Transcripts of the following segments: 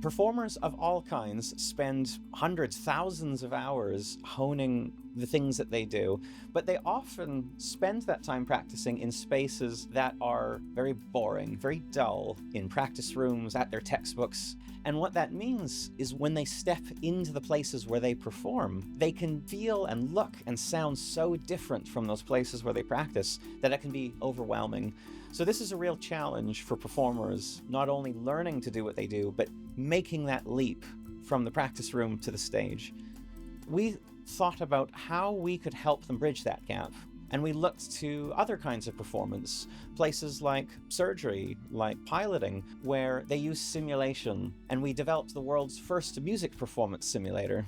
Performers of all kinds spend hundreds, thousands of hours honing the things that they do, but they often spend that time practicing in spaces that are very boring, very dull, in practice rooms, at their textbooks. And what that means is when they step into the places where they perform, they can feel and look and sound so different from those places where they practice that it can be overwhelming. So this is a real challenge for performers, not only learning to do what they do, but making that leap from the practice room to the stage. We thought about how we could help them bridge that gap. And we looked to other kinds of performance, places like surgery, like piloting, where they use simulation, and we developed the world's first music performance simulator.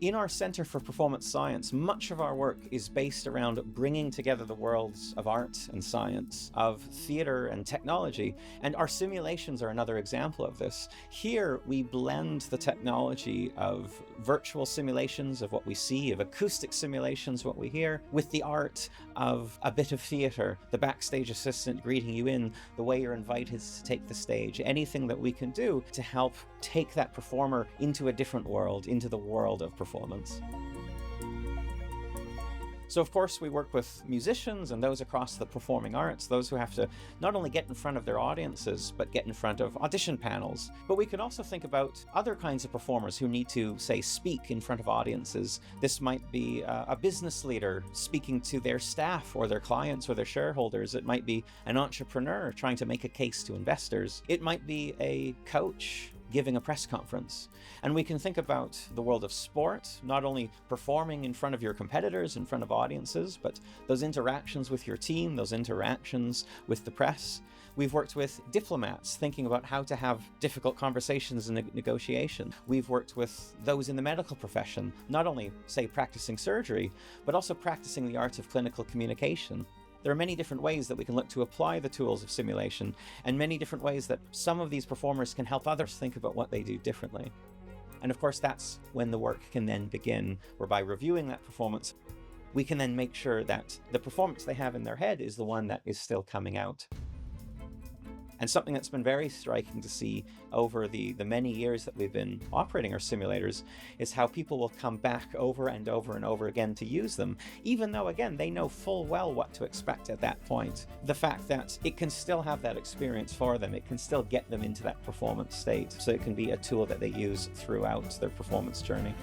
In our Center for Performance Science, much of our work is based around bringing together the worlds of art and science, of theater and technology, and our simulations are another example of this. Here, we blend the technology of virtual simulations of what we see, of acoustic simulations, what we hear, with the art of a bit of theater, the backstage assistant greeting you in, the way you're invited to take the stage, anything that we can do to help take that performer into a different world, into the world of performance. So of course we work with musicians and those across the performing arts, those who have to not only get in front of their audiences, but get in front of audition panels. But we can also think about other kinds of performers who need to, say, speak in front of audiences. This might be a business leader speaking to their staff or their clients or their shareholders. It might be an entrepreneur trying to make a case to investors. It might be a coach giving a press conference. And we can think about the world of sport, not only performing in front of your competitors, in front of audiences, but those interactions with your team, those interactions with the press. We've worked with diplomats, thinking about how to have difficult conversations in negotiation. We've worked with those in the medical profession, not only, say, practicing surgery, but also practicing the art of clinical communication. There are many different ways that we can look to apply the tools of simulation, and many different ways that some of these performers can help others think about what they do differently. And of course, that's when the work can then begin, where by reviewing that performance, we can then make sure that the performance they have in their head is the one that is still coming out. And something that's been very striking to see over the many years that we've been operating our simulators is how people will come back over and over and over again to use them, even though, again, they know full well what to expect at that point. The fact that it can still have that experience for them, it can still get them into that performance state, so it can be a tool that they use throughout their performance journey.